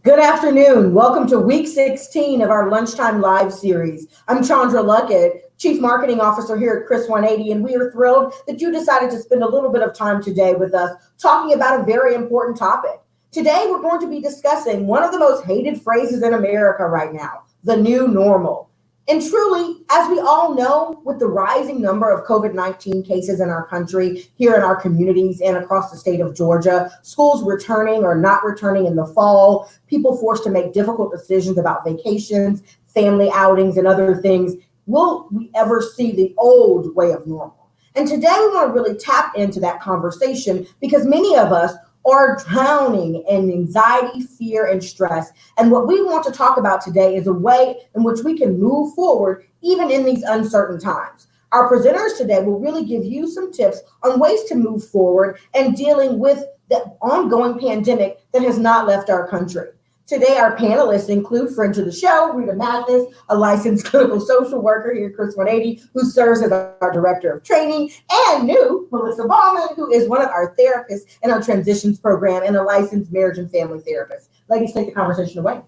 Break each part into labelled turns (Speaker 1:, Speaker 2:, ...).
Speaker 1: Good afternoon. Welcome to week 16 of our Lunchtime Live series. I'm Chandra Luckett, Chief Marketing Officer here at Chris 180, and we are thrilled that you decided to spend a little bit of time today with us talking about a very important topic. Today, we're going to be discussing one of the most hated phrases in America right now, the new normal. And truly, as we all know, with the rising number of COVID-19 cases in our country, here in our communities and across the state of Georgia, schools returning or not returning in the fall, people forced to make difficult decisions about vacations, family outings, and other things, will we ever see the old way of normal? And today we want to really tap into that conversation because many of us are drowning in anxiety, fear, and stress. And what we want to talk about today is a way in which we can move forward even in these uncertain times. Our presenters today will really give you some tips on ways to move forward and dealing with the ongoing pandemic that has not left our country. Today, our panelists include friend to the show, Rita Mathis, a licensed clinical social worker here at Chris 180, who serves as our director of training, and new Melissa Bauman, who is one of our therapists in our transitions program and a licensed marriage and family therapist. Ladies, take the conversation away.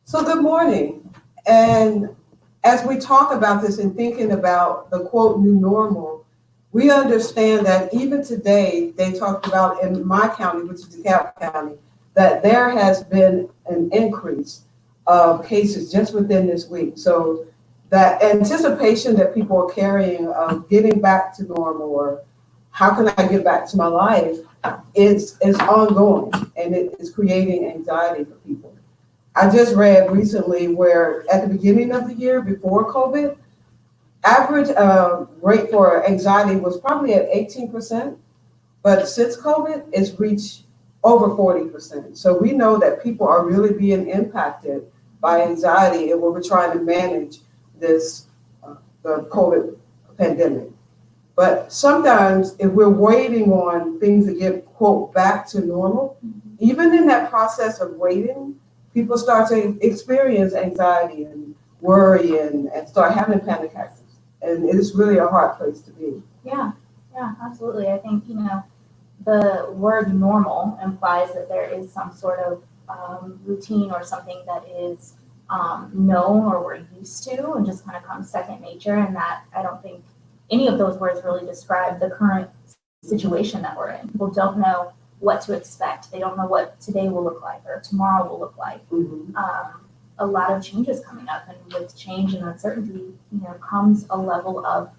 Speaker 2: So good morning. And as we talk about this and thinking about the quote new normal, we understand that even today, they talked about in my county, which is DeKalb County, that there has been an increase of cases just within this week. So that anticipation that people are carrying of getting back to normal or how can I get back to my life is ongoing, and it is creating anxiety for people. I just read recently where at the beginning of the year before COVID, average rate for anxiety was probably at 18%, but since COVID, it's reached over 40%. So we know that people are really being impacted by anxiety and when we're trying to manage this, the COVID pandemic. But sometimes if we're waiting on things to get, quote, back to normal, even in that process of waiting, people start to experience anxiety and worry and start having panic attacks. And it is really a hard place to be.
Speaker 3: Yeah, absolutely. I think, the word normal implies that there is some sort of routine or something that is known or we're used to and just kind of comes second nature. And that I don't think any of those words really describe the current situation that we're in. People don't know what to expect. They don't know what today will look like or tomorrow will look like. Mm-hmm. A lot of changes coming up, and with change and uncertainty, comes a level of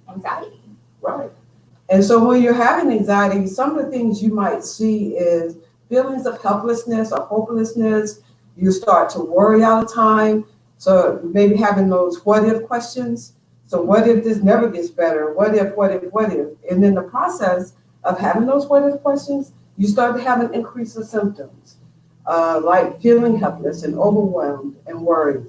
Speaker 3: anxiety.
Speaker 2: Right. And so when you're having anxiety, some of the things you might see is feelings of helplessness or hopelessness. You start to worry all the time. So maybe having those what if questions. So what if this never gets better? What if? And in the process of having those what if questions, you start to have an increase of symptoms, like feeling helpless and overwhelmed and worried.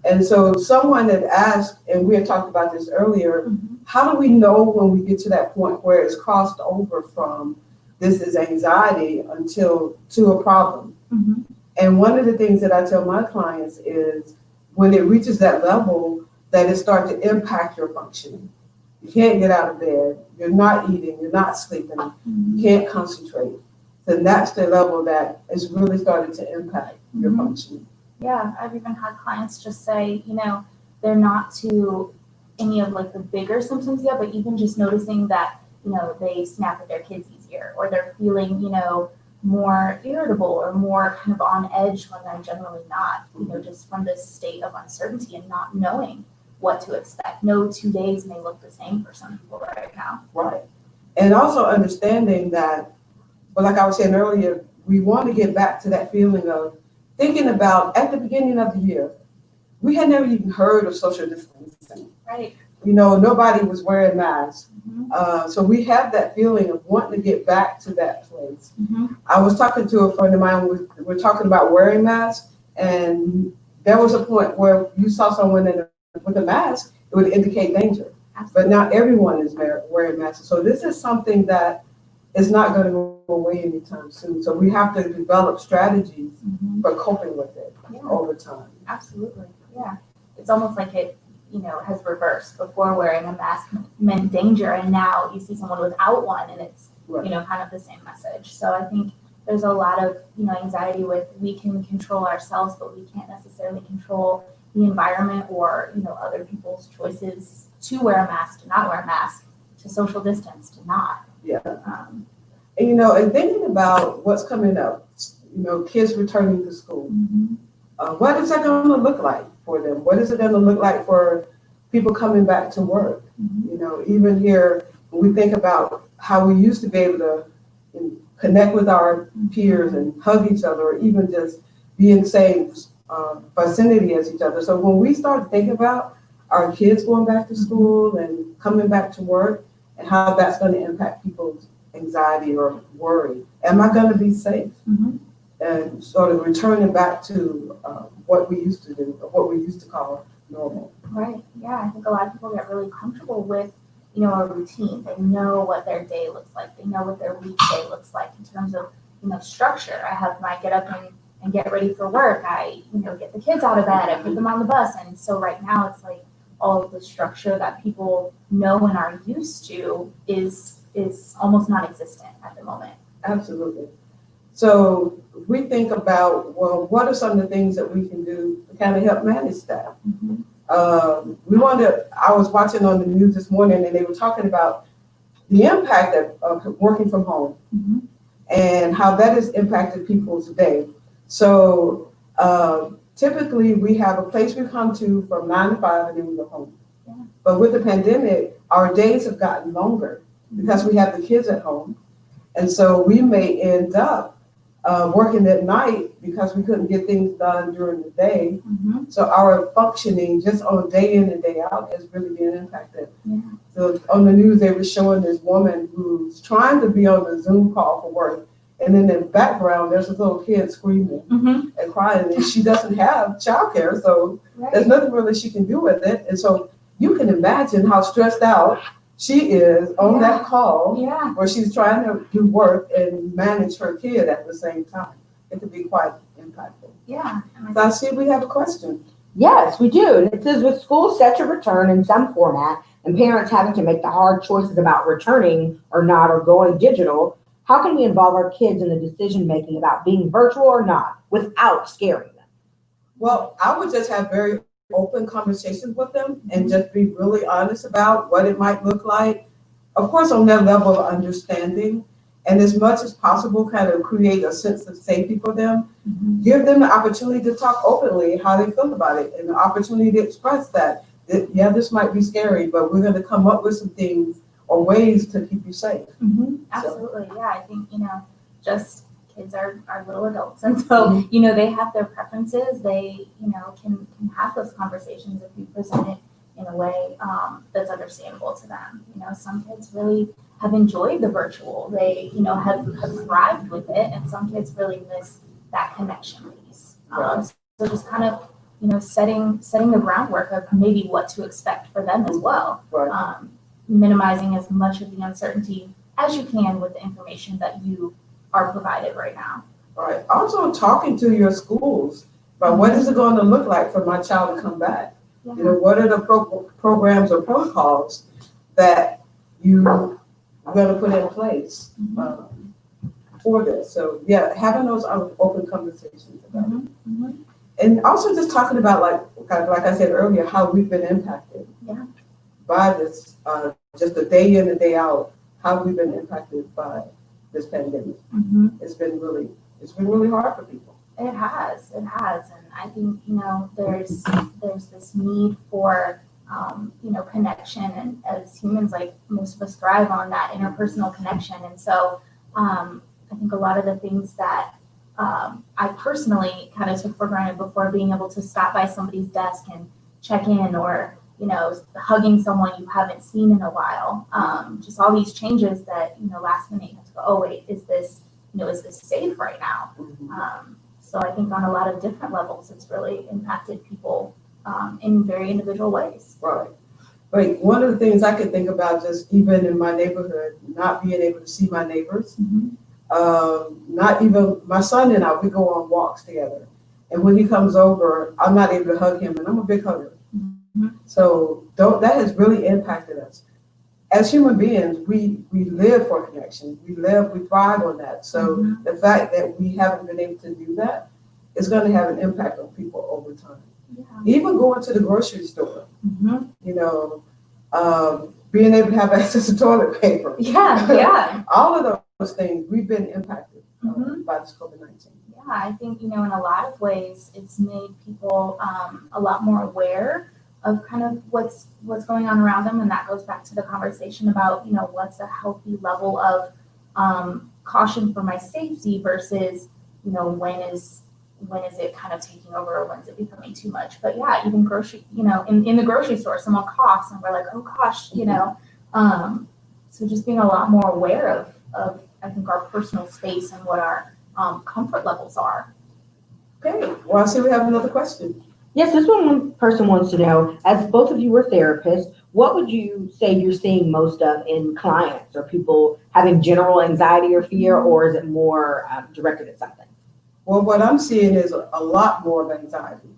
Speaker 2: And so someone had asked, and we had talked about this earlier, how do we know when we get to that point where it's crossed over from this is anxiety until to a problem? Mm-hmm. And one of the things that I tell my clients is when it reaches that level, that it starts to impact your functioning. You can't get out of bed, you're not eating, you're not sleeping, you can't concentrate. Then that's the level that is really starting to impact your functioning.
Speaker 3: Yeah, I've even had clients just say, they're not to any of like the bigger symptoms yet, but even just noticing that, they snap at their kids easier, or they're feeling, more irritable or more kind of on edge when they're generally not, just from this state of uncertainty and not knowing what to expect. No 2 days may look the same for some people right now.
Speaker 2: Right. And also understanding that, well, like I was saying earlier, we want to get back to that feeling of thinking about at the beginning of the year, we had never even heard of social distancing.
Speaker 3: Right.
Speaker 2: Nobody was wearing masks. Mm-hmm. So we have that feeling of wanting to get back to that place. Mm-hmm. I was talking to a friend of mine, we're talking about wearing masks, and there was a point where you saw someone with a mask, it would indicate danger. Absolutely. But not everyone is wearing masks. So this is something that is not going to go away anytime soon. So we have to develop strategies for coping with it over time.
Speaker 3: Absolutely. Yeah. It's almost like it, has reversed. Before wearing a mask meant danger, and now you see someone without one and it's, kind of the same message. So I think, there's a lot of, anxiety with we can control ourselves, but we can't necessarily control the environment or, other people's choices to wear a mask, to not wear a mask, to social distance, to not.
Speaker 2: Yeah. And thinking about what's coming up, kids returning to school, what is that going to look like for them? What is it going to look like for people coming back to work? Even here, when we think about how we used to be able to connect with our peers and hug each other, or even just be in the same vicinity as each other. So when we start thinking about our kids going back to school and coming back to work and how that's going to impact people's anxiety or worry, am I going to be safe? And sort of returning back to what we used to do, or what we used to call normal.
Speaker 3: Right. Yeah. I think a lot of people get really comfortable with, a routine. They know what their day looks like. They know what their weekday looks like in terms of, structure. I have my get up and get ready for work. I, get the kids out of bed. I put them on the bus. And so right now it's like all of the structure that people know and are used to is almost non-existent at the moment.
Speaker 2: Absolutely. So we think about, well, what are some of the things that we can do to kind of help manage that? I was watching on the news this morning, and they were talking about the impact of working from home and how that has impacted people's day. So typically we have a place we come to from 9 to 5 and then we go home. Yeah. But with the pandemic, our days have gotten longer because we have the kids at home. And so we may end up working at night because we couldn't get things done during the day. So our functioning just on day in and day out has really been impacted. Yeah. So on the news, they were showing this woman who's trying to be on the Zoom call for work. And in the background, there's this little kid screaming and crying, and she doesn't have childcare. So there's nothing really she can do with it. And so you can imagine how stressed out she is on that call where she's trying to do work and manage her kid at the same time. It could be quite impactful.
Speaker 3: Yeah.
Speaker 2: So I see we have a question.
Speaker 1: Yes, we do. And it says, with school set to return in some format and parents having to make the hard choices about returning or not or going digital, how can we involve our kids in the decision making about being virtual or not without scaring them?
Speaker 2: Well, I would just have very open conversations with them and just be really honest about what it might look like. Of course, on their level of understanding, and as much as possible, kind of create a sense of safety for them. Give them the opportunity to talk openly how they feel about it, and the opportunity to express that this might be scary, but we're going to come up with some things or ways to keep you safe.
Speaker 3: Absolutely. So. Yeah, I think, just kids are little adults. And so, they have their preferences. They, can have those conversations if you present it in a way that's understandable to them. Some kids really have enjoyed the virtual. They, have thrived with it. And some kids really miss that connection piece. So just kind of, setting the groundwork of maybe what to expect for them as well. Minimizing as much of the uncertainty as you can with the information that you are provided right now.
Speaker 2: Right. Also talking to your schools about what is it going to look like for my child to come back? What are the programs or protocols that you are going to put in place for this? So having those open conversations about it. And also just talking about, like I said earlier, how we've been impacted by this, just the day in and day out, how we've been impacted by this pandemic. It's been really hard for people.
Speaker 3: It has, and I think there's this need for connection, and as humans, like most of us thrive on that interpersonal connection, and so I think a lot of the things that I personally kind of took for granted before, being able to stop by somebody's desk and check in, or hugging someone you haven't seen in a while, just all these changes that last minute you have to go, oh wait, is this safe right now? So I think on a lot of different levels, it's really impacted people in very individual ways.
Speaker 2: Right. One of the things I could think about, just even in my neighborhood, not being able to see my neighbors, not even my son and I, we go on walks together. And when he comes over, I'm not able to hug him, and I'm a big hugger. So that has really impacted us. as human beings, we live for connection. We thrive on that. So the fact that we haven't been able to do that is going to have an impact on people over time.
Speaker 3: Yeah.
Speaker 2: Even going to the grocery store,
Speaker 3: Mhm.
Speaker 2: you know, being able to have access to toilet paper.
Speaker 3: Yeah.
Speaker 2: All of those things, we've been impacted
Speaker 3: Mhm.
Speaker 2: by this COVID-19.
Speaker 3: Yeah, I think, in a lot of ways, it's made people a lot more aware of kind of what's going on around them. And that goes back to the conversation about, what's a healthy level of caution for my safety versus, when is it kind of taking over or when is it becoming too much? But yeah, even grocery, in the grocery store, someone coughs and we're like, oh gosh, so just being a lot more aware of I think our personal space and what our comfort levels are.
Speaker 2: Okay, well, I see we have another question.
Speaker 1: Yes, this one person wants to know, as both of you are therapists, what would you say you're seeing most of in clients? Are people having general anxiety or fear, or is it more directed at something?
Speaker 2: Well, what I'm seeing is a lot more of anxiety,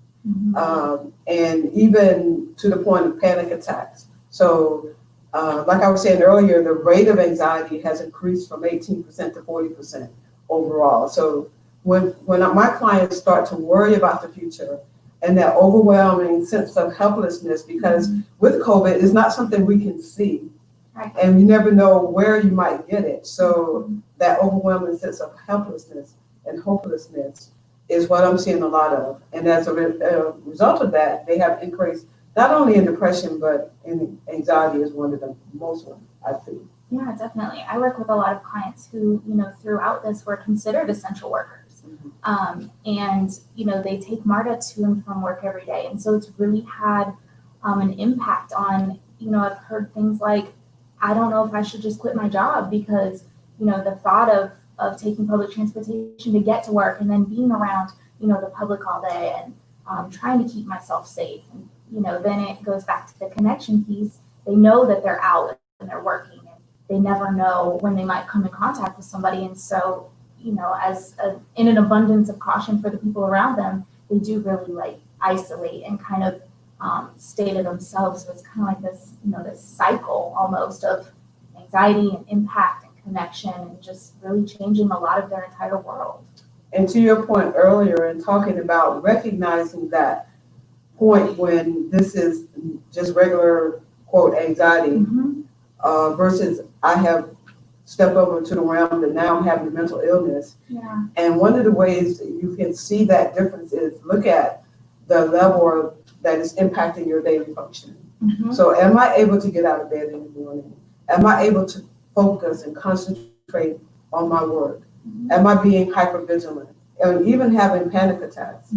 Speaker 2: and even to the point of panic attacks. So, like I was saying earlier, the rate of anxiety has increased from 18% to 40% overall. So when my clients start to worry about the future and that overwhelming sense of helplessness, because with COVID, it's not something we can see, and you never know where you might get it. So that overwhelming sense of helplessness and hopelessness is what I'm seeing a lot of. And as a result of that, they have increased not only in depression, but in anxiety is one of the most ones I see.
Speaker 3: Yeah, definitely. I work with a lot of clients who, throughout this were considered essential workers. And, they take MARTA to and from work every day. And so it's really had an impact on, I've heard things like, I don't know if I should just quit my job because, the thought of taking public transportation to get to work and then being around, the public all day and trying to keep myself safe. And, then it goes back to the connection piece. They know that they're out and they're working and they never know when they might come in contact with somebody. And so, in an abundance of caution for the people around them, they do really isolate and kind of stay to themselves. So it's kind of like this, this cycle almost of anxiety and impact and connection and just really changing a lot of their entire world.
Speaker 2: And to your point earlier in talking about recognizing that point when this is just regular, quote, anxiety versus I have stepped over to the realm that now I'm having mental illness.
Speaker 3: Yeah.
Speaker 2: And one of the ways that you can see that difference is look at the level that is impacting your daily functioning. So am I able to get out of bed in the morning? Am I able to focus and concentrate on my work? Am I being hypervigilant? And even having panic attacks.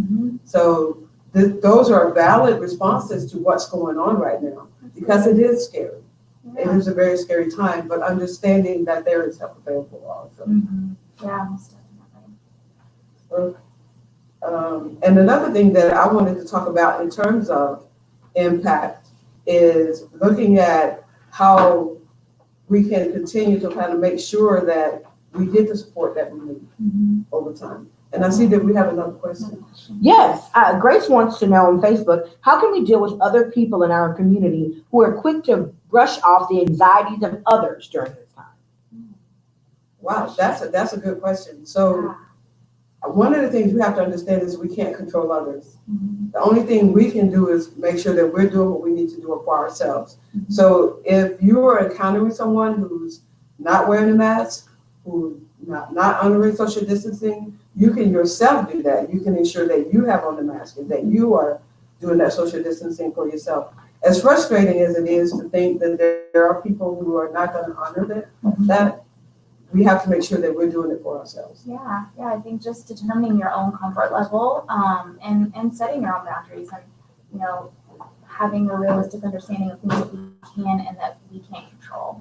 Speaker 2: So those are valid responses to what's going on right now because it is scary. It is a very scary time, but understanding that there is help available also.
Speaker 3: Yeah, most definitely.
Speaker 2: And another thing that I wanted to talk about in terms of impact is looking at how we can continue to kind of make sure that we get the support that we need over time. And I see that we have another question.
Speaker 1: Yes, Grace wants to know on Facebook, how can we deal with other people in our community who are quick to brush off the anxieties of others during this time?
Speaker 2: Wow, that's a good question. So one of the things we have to understand is we can't control others. The only thing we can do is make sure that we're doing what we need to do for ourselves. So if you are encountering someone who's not wearing a mask, who's not honoring social distancing, you can yourself do that. You can ensure that you have on the mask and that you are doing that social distancing for yourself. As frustrating as it is to think that there are people who are not going to honor that, we have to make sure that we're doing it for ourselves.
Speaker 3: Yeah, I think just determining your own comfort level and setting your own boundaries and, having a realistic understanding of things that we can and that we can't control.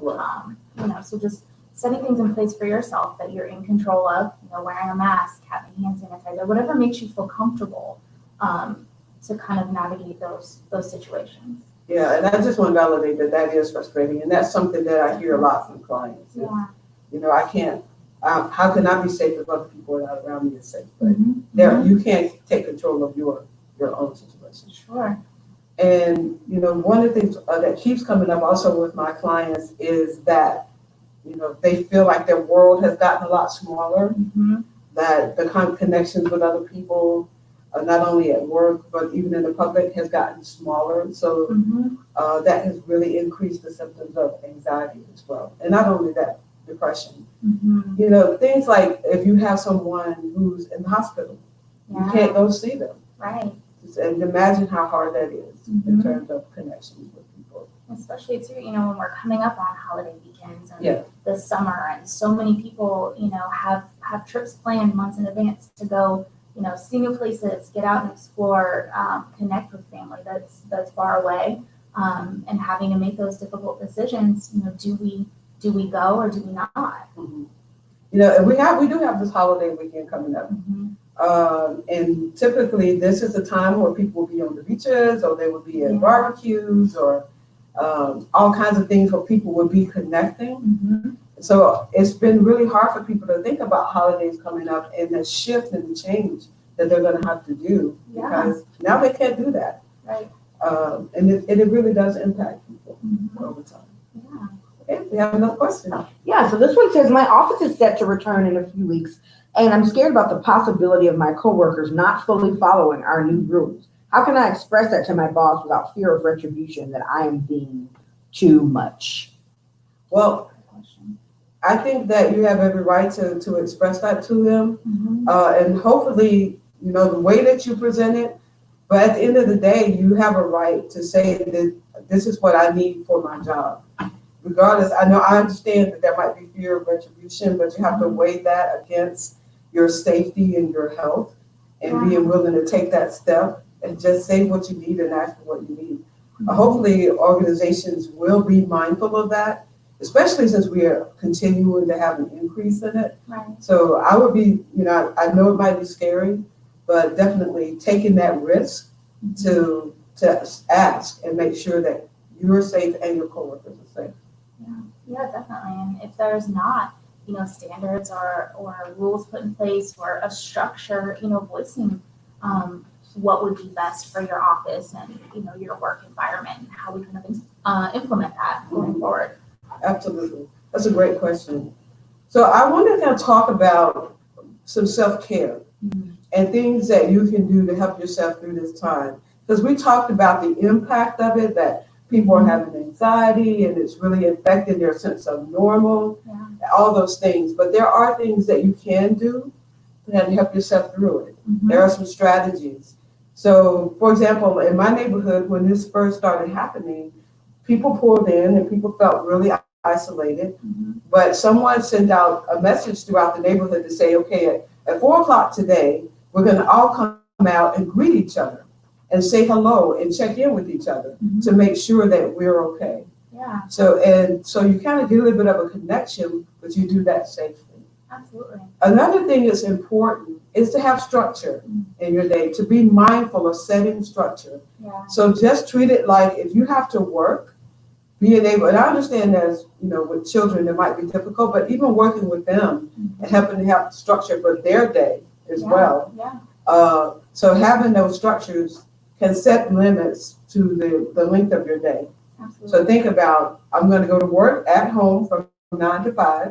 Speaker 3: So just setting things in place for yourself that you're in control of, wearing a mask, having hand sanitizer, whatever makes you feel comfortable to kind of navigate those situations.
Speaker 2: Yeah, and I just want to validate that is frustrating, and that's something that I hear a lot from clients.
Speaker 3: Yeah.
Speaker 2: I can't, how can I be safe if other people are not around me as safe? But you can't take control of your own situation.
Speaker 3: Sure.
Speaker 2: And, one of the things that keeps coming up also with my clients is that, they feel like their world has gotten a lot smaller, that the kind of connections with other people, not only at work, but even in the public, has gotten smaller. So that has really increased the symptoms of anxiety as well. And not only that, depression. Things like if you have someone who's in the hospital, you can't go see them.
Speaker 3: Right.
Speaker 2: And imagine how hard that is in terms of connections with people.
Speaker 3: Especially too, when we're coming up on holiday weekends and the summer, and so many people, have trips planned months in advance to go, see new places, get out and explore, connect with family that's far away, and having to make those difficult decisions. Do we go or do we not?
Speaker 2: And we do have this holiday weekend coming up. And typically this is a time where people will be on the beaches, or they will be at barbecues, or all kinds of things where people will be connecting. So it's been really hard for people to think about holidays coming up and the shift and the change that they're going to have to do, because now they can't do that.
Speaker 3: Right.
Speaker 2: And it really does impact people over time.
Speaker 3: Yeah.
Speaker 2: Okay, we have another question.
Speaker 1: Yeah, so this one says, my office is set to return in a few weeks, and I'm scared about the possibility of my coworkers not fully following our new rules. How can I express that to my boss without fear of retribution, that I am being too much?
Speaker 2: Well, I think that you have every right to express that to them. And hopefully, the way that you present it, but at the end of the day, you have a right to say that this is what I need for my job. Regardless, I understand that there might be fear of retribution, but you have to weigh that against your safety and your health, and being willing to take that step and just say what you need and ask for what you need. Hopefully, organizations will be mindful of that, especially since we are continuing to have an increase in it.
Speaker 3: Right.
Speaker 2: So I would be, I know it might be scary, but definitely taking that risk to ask and make sure that you're safe and your coworkers are safe.
Speaker 3: Yeah, definitely. And if there's not, standards or rules put in place, or a structure, voicing what would be best for your office and, your work environment, and how we kind of implement that going forward.
Speaker 2: Absolutely. That's a great question. So I want to kind of talk about some self-care and things that you can do to help yourself through this time. Because we talked about the impact of it, that people are having anxiety and it's really affecting their sense of normal, all those things. But there are things that you can do to help yourself through it. There are some strategies. So, for example, in my neighborhood, when this first started happening, people pulled in and people felt really isolated. But someone sent out a message throughout the neighborhood to say, okay, at 4 o'clock today, we're going to all come out and greet each other and say hello and check in with each other to make sure that we're okay.
Speaker 3: Yeah.
Speaker 2: So you kind of get a little bit of a connection, but you do that safely.
Speaker 3: Absolutely.
Speaker 2: Another thing that's important is to have structure in your day, to be mindful of setting structure.
Speaker 3: Yeah.
Speaker 2: So just treat it like if you have to work, being able, and I understand as, with children, it might be difficult, but even working with them and helping to have structure for their day as well.
Speaker 3: Yeah.
Speaker 2: So having those structures can set limits to the length of your day.
Speaker 3: Absolutely.
Speaker 2: So think about, I'm going to go to work at home from 9 to 5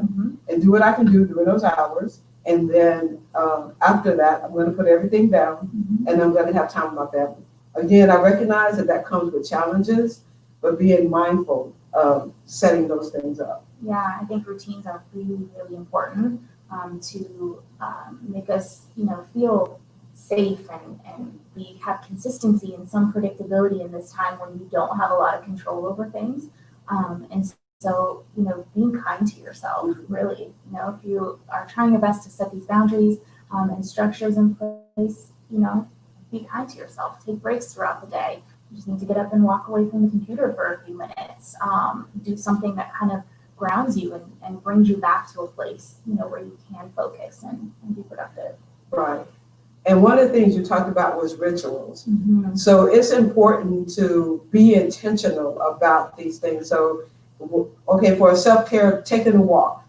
Speaker 2: and do what I can do during those hours. And then after that, I'm going to put everything down and I'm going to have time with my family. Again, I recognize that comes with challenges, but being mindful of setting those things up.
Speaker 3: Yeah, I think routines are really, really important to make us, feel safe, and we have consistency and some predictability in this time when you don't have a lot of control over things. And so, being kind to yourself, really, if you are trying your best to set these boundaries and structures in place, be kind to yourself. Take breaks throughout the day. You just need to get up and walk away from the computer for a few minutes. Do something that kind of grounds you and brings you back to a place, where you can focus and be productive.
Speaker 2: Right. And one of the things you talked about was rituals. So it's important to be intentional about these things. So, okay, for self-care, taking a walk,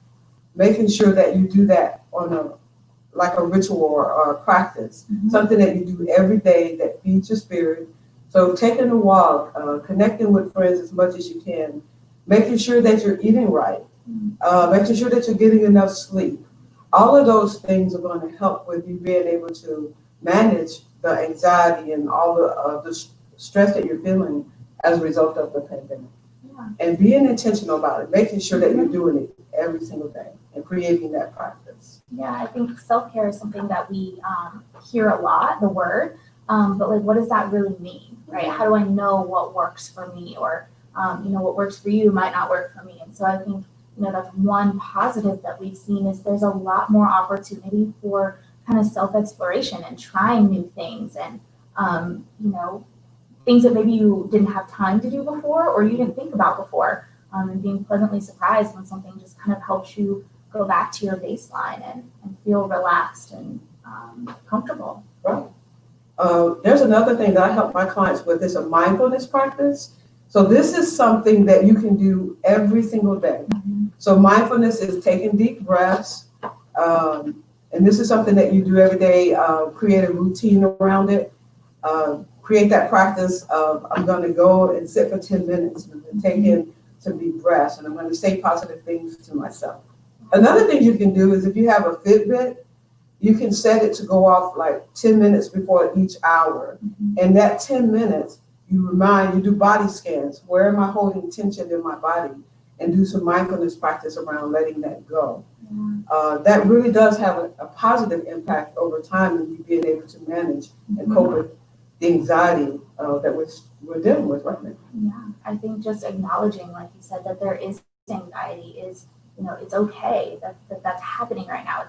Speaker 2: making sure that you do that on a ritual or a practice, something that you do every day that feeds your spirit, So taking a walk, connecting with friends as much as you can, making sure that you're eating right, making sure that you're getting enough sleep. All of those things are going to help with you being able to manage the anxiety and all the stress that you're feeling as a result of the pandemic.
Speaker 3: Yeah.
Speaker 2: And being intentional about it, making sure that you're doing it every single day and creating that practice.
Speaker 3: Yeah, I think self-care is something that we hear a lot, the word, but like, what does that really mean, right? How do I know what works for me, or what works for you might not work for me? And so I think, that's one positive that we've seen is there's a lot more opportunity for kind of self-exploration and trying new things and, things that maybe you didn't have time to do before or you didn't think about before, and being pleasantly surprised when something just kind of helps you go back to your baseline and feel relaxed and comfortable.
Speaker 2: Right. There's another thing that I help my clients with is a mindfulness practice. So this is something that you can do every single day. So mindfulness is taking deep breaths. And this is something that you do every day. Create a routine around it. Create that practice of I'm going to go and sit for 10 minutes and take in some deep breaths. And I'm going to say positive things to myself. Another thing you can do is if you have a Fitbit, you can set it to go off like 10 minutes before each hour. And that 10 minutes, you do body scans. Where am I holding tension in my body? And do some mindfulness practice around letting that go. That really does have a positive impact over time in you being able to manage and cope with the anxiety that we're dealing with right now.
Speaker 3: Yeah, I think just acknowledging, like you said, that there is anxiety is, it's okay that's happening right now.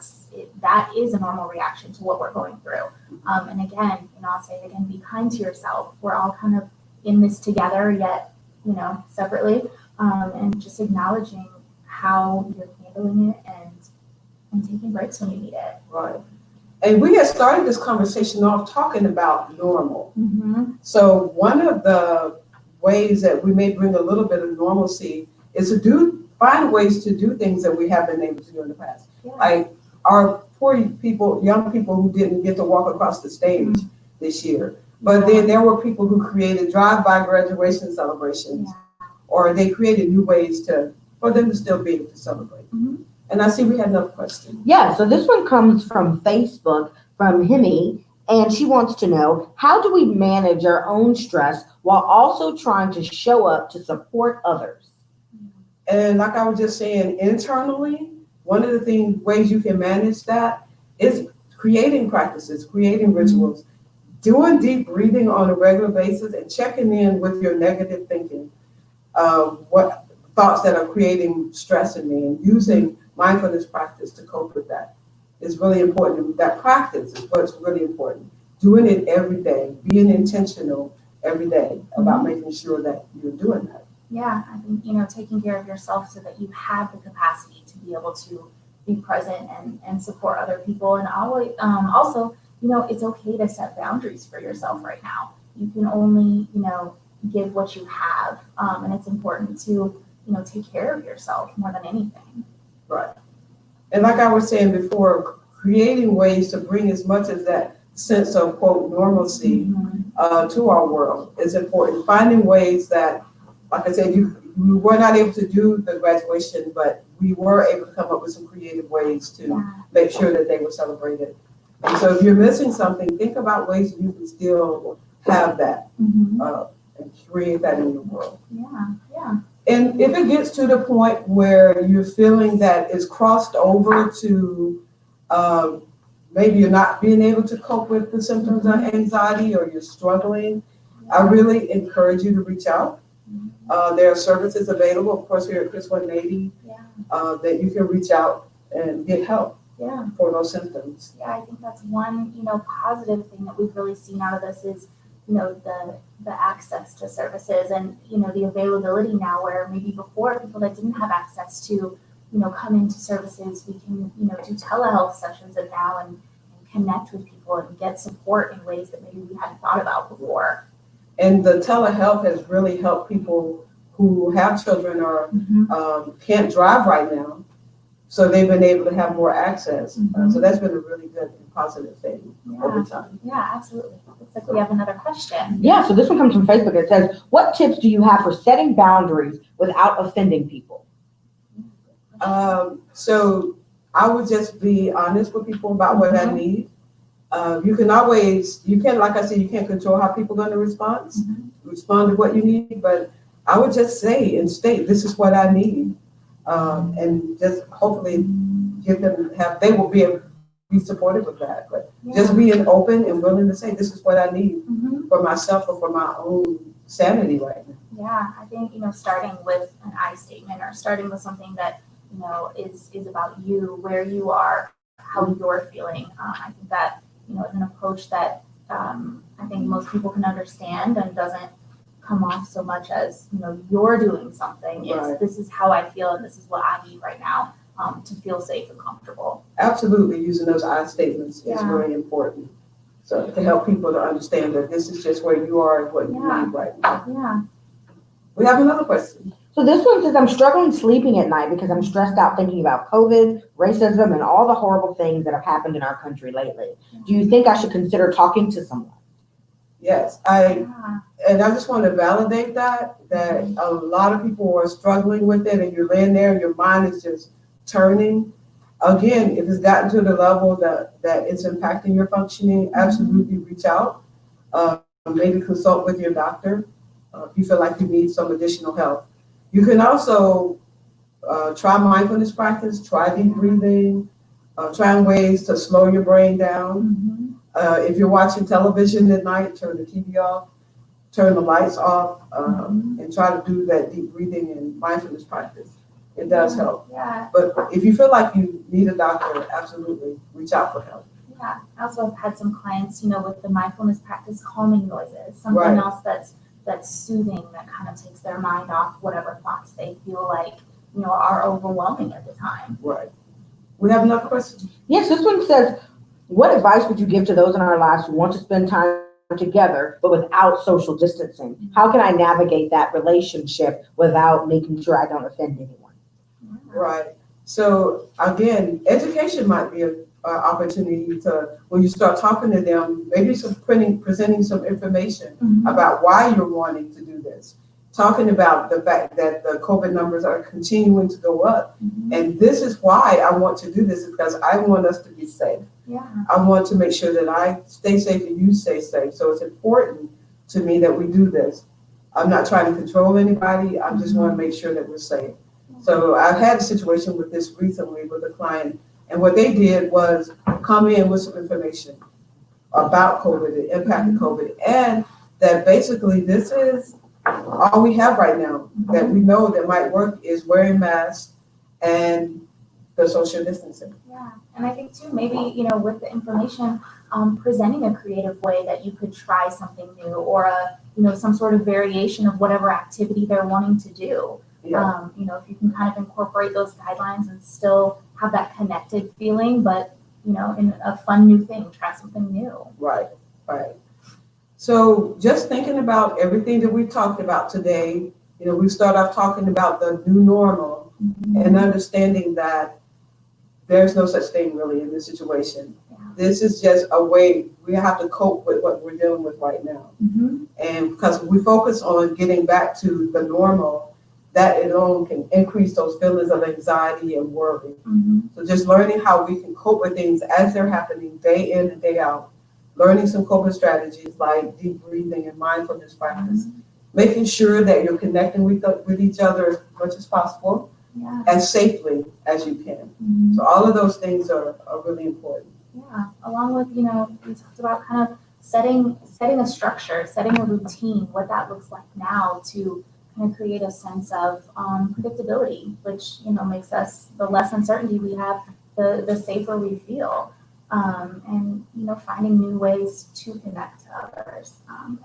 Speaker 3: That is a normal reaction to what we're going through. And again, I'll say it again, be kind to yourself. We're all kind of in this together, yet, separately. And just acknowledging how you're handling it and taking breaks when you need it.
Speaker 2: Right. And we had started this conversation off talking about normal. So one of the ways that we may bring a little bit of normalcy is to find ways to do things that we haven't been able to do in the past.
Speaker 3: Yeah.
Speaker 2: Like our poor people, young people who didn't get to walk across the stage this year. But then there were people who created drive-by graduation celebrations, or they created new ways for them to still be able to celebrate. And I see we had another question.
Speaker 1: Yeah, so this one comes from Facebook, from Hemi, and she wants to know, how do we manage our own stress while also trying to show up to support others?
Speaker 2: And like I was just saying, internally, one of the ways you can manage that is creating practices, creating rituals, doing deep breathing on a regular basis, and checking in with your negative thinking. What thoughts that are creating stress in me, and using mindfulness practice to cope with that is really important. That practice is what's really important. Doing it every day, being intentional every day about making sure that you're doing that.
Speaker 3: Yeah, I think, taking care of yourself so that you have the capacity to be able to be present and support other people. And always, also, it's okay to set boundaries for yourself right now. You can only, give what you have. And it's important to, take care of yourself more than anything.
Speaker 2: Right. And like I was saying before, creating ways to bring as much of that sense of, quote, normalcy to our world is important. Finding ways that, like I said, we were not able to do the graduation, but we were able to come up with some creative ways to make sure that they were celebrated. And so if you're missing something, think about ways you can still have that and create that in your world.
Speaker 3: Yeah.
Speaker 2: And if it gets to the point where you're feeling that it's crossed over to maybe you're not being able to cope with the symptoms of anxiety, or you're struggling, I really encourage you to reach out. There are services available, of course, here at Chris 180, that you can reach out and get help for those symptoms.
Speaker 3: Yeah, I think that's one, positive thing that we've really seen out of this is, the access to services and, the availability now, where maybe before people that didn't have access to, come into services, we can, do telehealth sessions and now and connect with people and get support in ways that maybe we hadn't thought about before.
Speaker 2: And the telehealth has really helped people who have children or can't drive right now. So they've been able to have more access. So that's been a really good and positive thing over time.
Speaker 3: Yeah, absolutely. It's Looks like we have another question.
Speaker 1: Yeah, so this one comes from Facebook. It says, what tips do you have for setting boundaries without offending people?
Speaker 2: So I would just be honest with people about what I need. You can, like I said, you can't control how people are going to respond to what you need, but I would just say and state, this is what I need. And just hopefully they will be able to be supportive of that. But just being open and willing to say, this is what I need for myself or for my own sanity right now.
Speaker 3: Yeah, I think, starting with an I statement or starting with something that, is about you, where you are, how you're feeling. I think that, is an approach that I think most people can understand and doesn't come off so much as, you're doing something. It's this is how I feel and this is what I need right now to feel safe and comfortable.
Speaker 2: Absolutely, using those I statements is really important. So to help people to understand that this is just where you are and what you need right now.
Speaker 3: Yeah.
Speaker 2: We have another question.
Speaker 1: So this one says, I'm struggling sleeping at night because I'm stressed out thinking about COVID, racism, and all the horrible things that have happened in our country lately. Do you think I should consider talking to someone?
Speaker 2: Yes, and I just want to validate that a lot of people are struggling with it, and you're laying there and your mind is just turning. Again, if it's gotten to the level that it's impacting your functioning, absolutely reach out. Maybe consult with your doctor if you feel like you need some additional help. You can also try mindfulness practice, try deep breathing, trying ways to slow your brain down. If you're watching television at night, turn the TV off, turn the lights off, and try to do that deep breathing and mindfulness practice. It does help.
Speaker 3: Yeah.
Speaker 2: But if you feel like you need a doctor, absolutely reach out for help.
Speaker 3: Yeah. I also have had some clients, with the mindfulness practice, calming noises, something else that's soothing, that kind of takes their mind off whatever thoughts they feel like, are overwhelming at the time.
Speaker 2: Right. We have another question.
Speaker 1: Yes, this one says, what advice would you give to those in our lives who want to spend time together, but without social distancing? How can I navigate that relationship without making sure I don't offend anyone?
Speaker 2: Right. So again, education might be an opportunity to, when you start talking to them, maybe presenting some information about why you're wanting to do this. Talking about the fact that the COVID numbers are continuing to go up. And this is why I want to do this, because I want us to be safe.
Speaker 3: Yeah.
Speaker 2: I want to make sure that I stay safe and you stay safe. So it's important to me that we do this. I'm not trying to control anybody. I just want to make sure that we're safe. So I've had a situation with this recently with a client, and what they did was come in with some information about COVID, the impact of COVID, and that basically this is all we have right now that we know that might work is wearing masks and the social distancing.
Speaker 3: Yeah, and I think too, maybe, with the information, presenting a creative way that you could try something new or some sort of variation of whatever activity they're wanting to do.
Speaker 2: Yeah.
Speaker 3: If you can kind of incorporate those guidelines and still have that connected feeling, but, in a fun new thing, try something new.
Speaker 2: Right. So just thinking about everything that we've talked about today, we start off talking about the new normal and understanding that there's no such thing really in this situation. Yeah. This is just a way we have to cope with what we're dealing with right now. And because we focus on getting back to the normal, that alone can increase those feelings of anxiety and worry. So just learning how we can cope with things as they're happening day in and day out, learning some coping strategies like deep breathing and mindfulness practice, making sure that you're connecting with each other as much as possible, as safely as you can. So all of those things are really important.
Speaker 3: Yeah, along with, we talked about kind of setting a structure, setting a routine, what that looks like now to kind of create a sense of predictability, which, makes us, the less uncertainty we have, the safer we feel. And, finding new ways to connect to others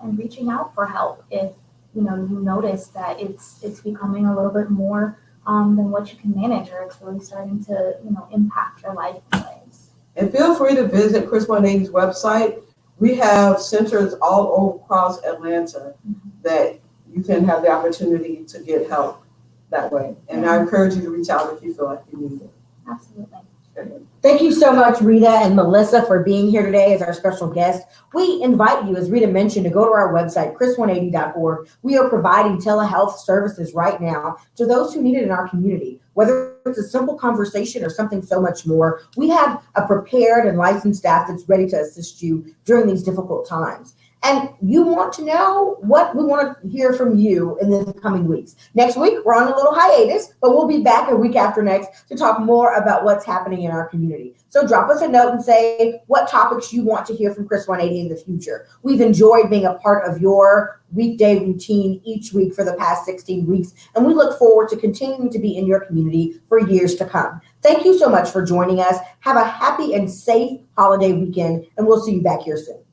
Speaker 3: and reaching out for help if, you notice that it's becoming a little bit more than what you can manage, or it's really starting to, impact your life in ways.
Speaker 2: And feel free to visit Chris 180's website. We have centers all across Atlanta that you can have the opportunity to get help that way. And I encourage you to reach out if you feel like you need it.
Speaker 3: Absolutely.
Speaker 2: Okay.
Speaker 1: Thank you so much, Rita and Melissa, for being here today as our special guest. We invite you, as Rita mentioned, to go to our website, chris180.org. We are providing telehealth services right now to those who need it in our community. Whether it's a simple conversation or something so much more, we have a prepared and licensed staff that's ready to assist you during these difficult times. And you want to know what we want to hear from you in the coming weeks. Next week, we're on a little hiatus, but we'll be back a week after next to talk more about what's happening in our community. So drop us a note and say what topics you want to hear from Chris 180 in the future. We've enjoyed being a part of your weekday routine each week for the past 16 weeks, and we look forward to continuing to be in your community for years to come. Thank you so much for joining us. Have a happy and safe holiday weekend, and we'll see you back here soon.